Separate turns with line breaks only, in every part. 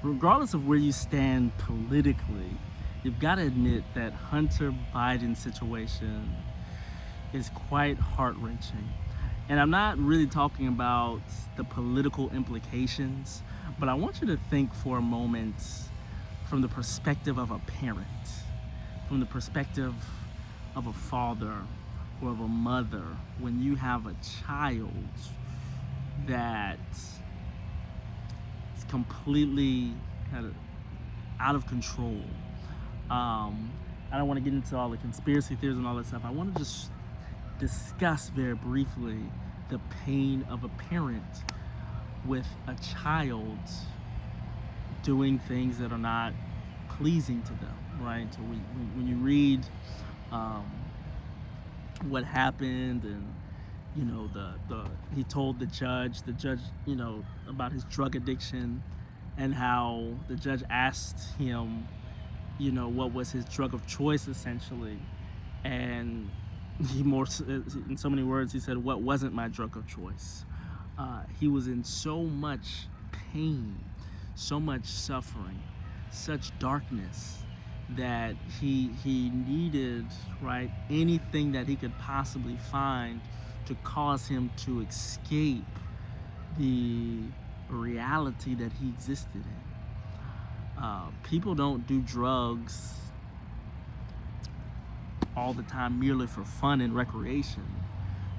regardless of where you stand politically, you've got to admit that Hunter Biden's situation is quite heart-wrenching. And I'm not really talking about the political implications, but I want you to think for a moment from the perspective of a parent, from the perspective of a father or of a mother. When you have a child that is completely kind of out of control. I don't want to get into all the conspiracy theories and all that stuff. I want to just discuss very briefly the pain of a parent with a child doing things that are not pleasing to them, right? So when you read what happened, and he told the judge, about his drug addiction, and how the judge asked him, what was his drug of choice essentially, and in so many words, he said, "What wasn't my drug of choice?" He was in so much pain, so much suffering, such darkness, that he needed, right, anything that he could possibly find to cause him to escape the reality that he existed in. People don't do drugs all the time merely for fun and recreation.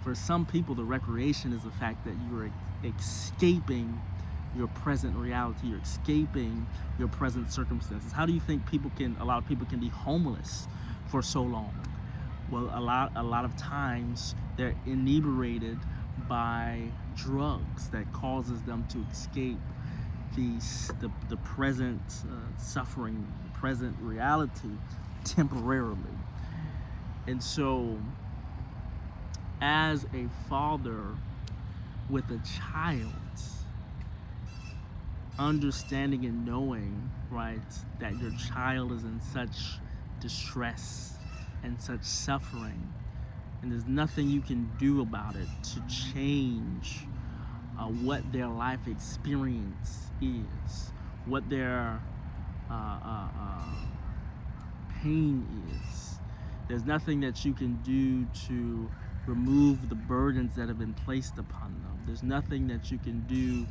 For some people, the recreation is the fact that you're escaping your present reality, you're escaping your present circumstances. How do you think a lot of people can be homeless for so long? Well, a lot of times they're inebriated by drugs that causes them to escape the present suffering, the present reality temporarily. And so, as a father with a child, understanding and knowing, right, that your child is in such distress and such suffering, and there's nothing you can do about it to change what their life experience is, what their pain is. There's nothing that you can do to remove the burdens that have been placed upon them. There's nothing that you can do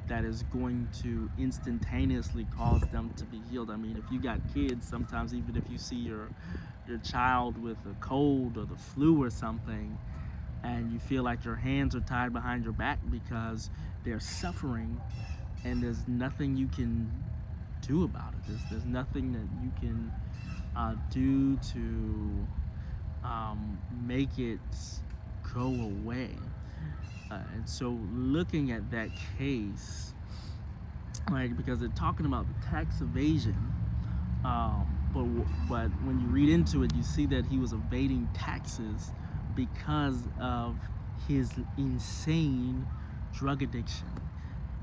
that is going to instantaneously cause them to be healed. I mean, if you got kids, sometimes even if you see your child with a cold or the flu or something, and you feel like your hands are tied behind your back because they're suffering, and there's nothing you can do about it. There's nothing that you can do to make it go away. And so looking at that case, right, because they're talking about the tax evasion, but when you read into it, you see that he was evading taxes because of his insane drug addiction.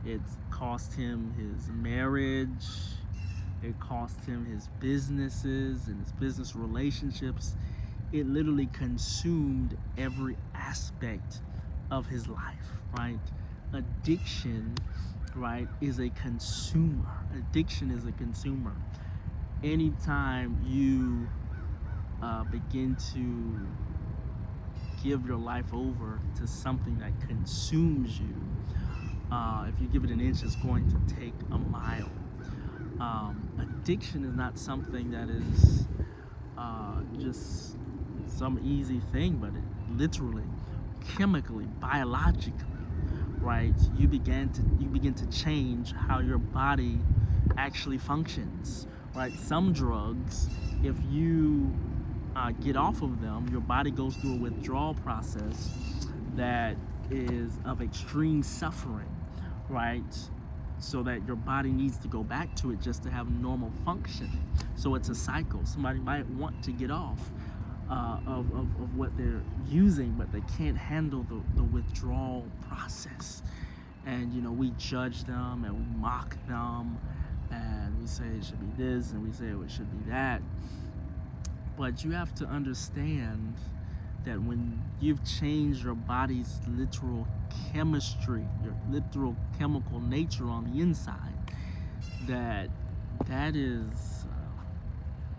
It cost him his marriage, it cost him his businesses and his business relationships. It literally consumed every aspect of his life, right? Addiction, right, is a consumer. Addiction is a consumer. Anytime you begin to give your life over to something that consumes you, if you give it an inch, it's going to take a mile. Addiction is not something that is just some easy thing, but it literally, chemically, biologically, right, you begin to change how your body actually functions, right? Some drugs, if you get off of them, your body goes through a withdrawal process that is of extreme suffering, right? So that your body needs to go back to it just to have normal function. So it's a cycle. Somebody might want to get off of what they're using, but they can't handle the withdrawal process. And we judge them and we mock them, and we say it should be this and we say it should be that. But you have to understand that when you've changed your body's literal chemistry, your literal chemical nature on the inside, that is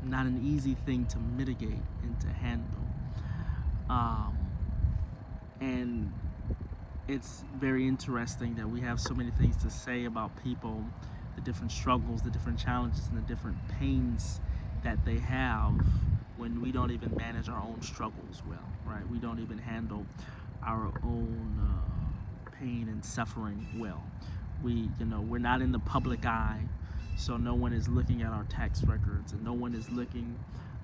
not an easy thing to mitigate and to handle. Um, and it's very interesting that we have so many things to say about people, the different struggles, the different challenges, and the different pains that they have when we don't even manage our own struggles well, right? We don't even handle our own pain and suffering well. We're not in the public eye, so no one is looking at our tax records, and no one is looking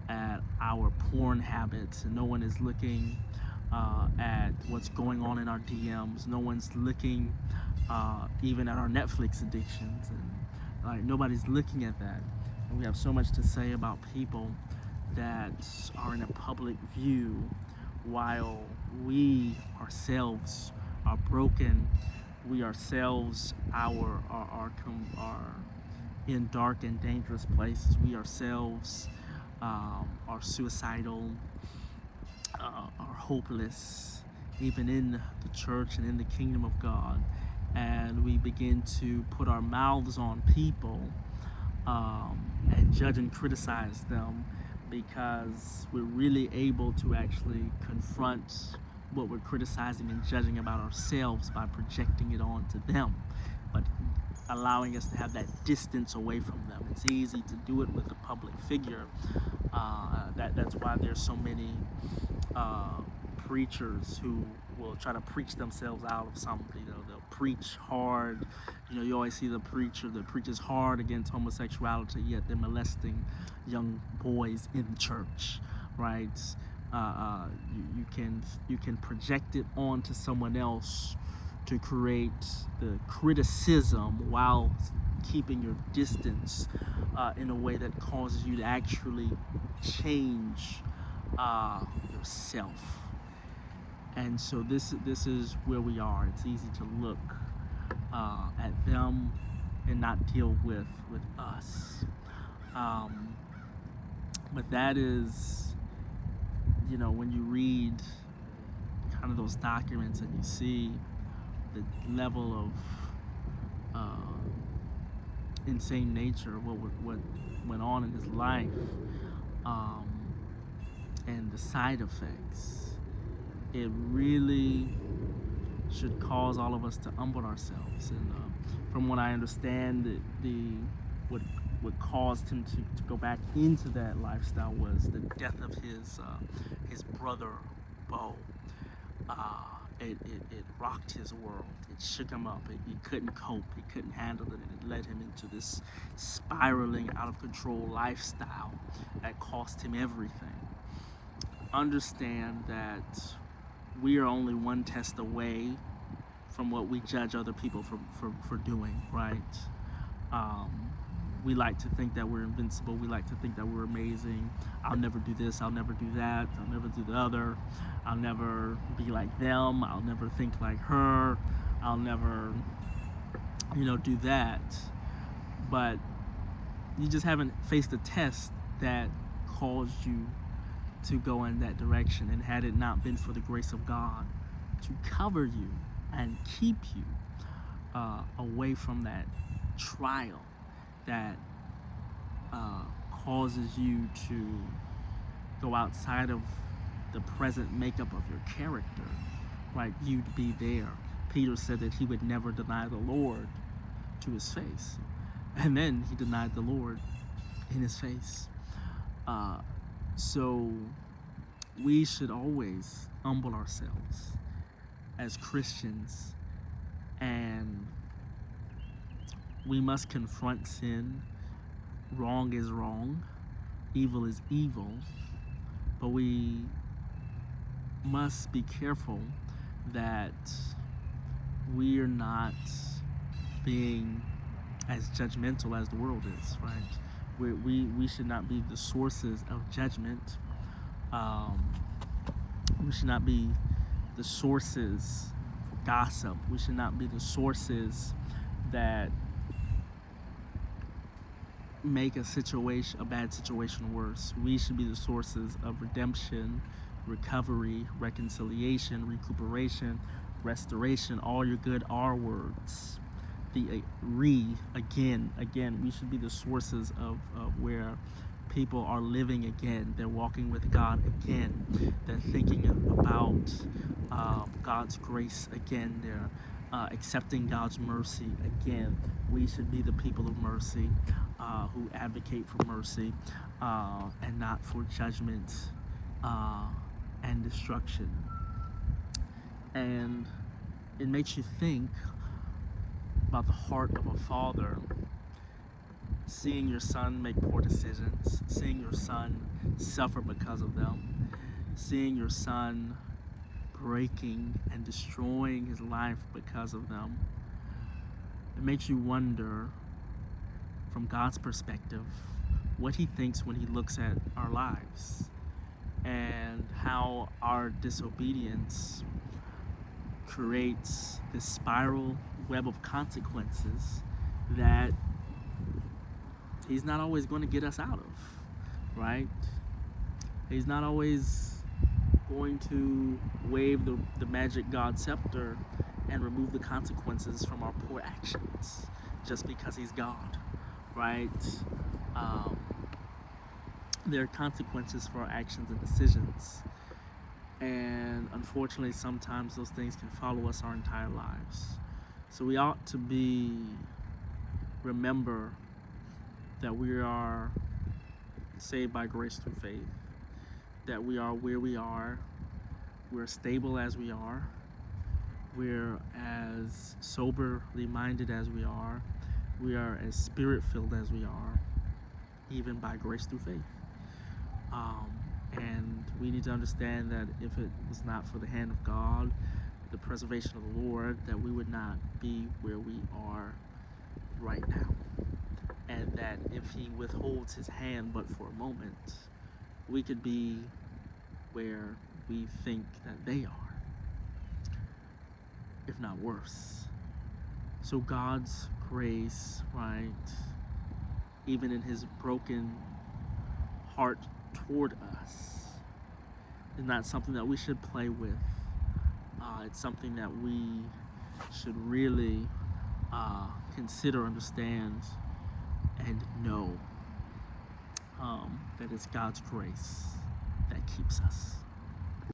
at our porn habits, and no one is looking at what's going on in our DMs. No one's looking even at our Netflix addictions, and nobody's looking at that. And we have so much to say about people that are in a public view, while we ourselves are broken. We ourselves are in dark and dangerous places. We ourselves are suicidal, are hopeless, even in the church and in the kingdom of God. And we begin to put our mouths on people and judge and criticize them, because we're really able to actually confront what we're criticizing and judging about ourselves by projecting it onto them, but allowing us to have that distance away from them. It's easy to do it with a public figure. That's why there's so many preachers who will try to preach themselves out of something. They'll preach hard. You always see the preacher that preaches hard against homosexuality, yet they're molesting young boys in church, right? You can project it onto someone else to create the criticism while keeping your distance in a way that causes you to actually change yourself. And so this is where we are. It's easy to look at them and not deal with us. But that is, when you read kind of those documents and you see the level of insane nature of what went on in his life, and the side effects, it really should cause all of us to humble ourselves. And from what I understand, what caused him to go back into that lifestyle was the death of his brother, Bo. It rocked his world. It shook him up. He couldn't cope. He couldn't handle it, and it led him into this spiraling, out of control lifestyle that cost him everything. Understand that we are only one test away from what we judge other people for doing, right? We like to think that we're invincible. We like to think that we're amazing. I'll never do this. I'll never do that. I'll never do the other. I'll never be like them. I'll never think like her. I'll never, do that. But you just haven't faced a test that caused you to go in that direction. And had it not been for the grace of God to cover you and keep you away from that trial that causes you to go outside of the present makeup of your character, right? You'd be there. Peter said that he would never deny the Lord to his face, and then he denied the Lord in his face. So we should always humble ourselves as Christians, and we must confront sin. Wrong is wrong, evil is evil, but we must be careful that we're not being as judgmental as the world is, right? We should not be the sources of judgment. We should not be the sources of gossip. We should not be the sources that make a bad situation worse. We should be the sources of redemption, recovery, reconciliation, recuperation, restoration. All your good R words again. We should be the sources of where people are living again. They're walking with God again. They're thinking about God's grace again. They're accepting God's mercy again. We should be the people of mercy who advocate for mercy and not for judgment and destruction. And it makes you think about the heart of a father, seeing your son make poor decisions, seeing your son suffer because of them, seeing your son breaking and destroying his life because of them. It makes you wonder, from God's perspective, what he thinks when he looks at our lives and how our disobedience creates this spiral web of consequences that he's not always going to get us out of, right? He's not always going to wave the magic God scepter and remove the consequences from our poor actions just because he's God, right? There are consequences for our actions and decisions. And unfortunately, sometimes those things can follow us our entire lives. So we ought to remember that we are saved by grace through faith, that we are where we are, we're stable as we are, we're as soberly minded as we are as spirit-filled as we are, even by grace through faith. And we need to understand that if it was not for the hand of God, the preservation of the Lord, that we would not be where we are right now. And that if he withholds his hand but for a moment, we could be where we think that they are, if not worse. So God's grace, right, even in his broken heart toward us, is not something that we should play with. It's something that we should really consider, understand, and know that it's God's grace that keeps us.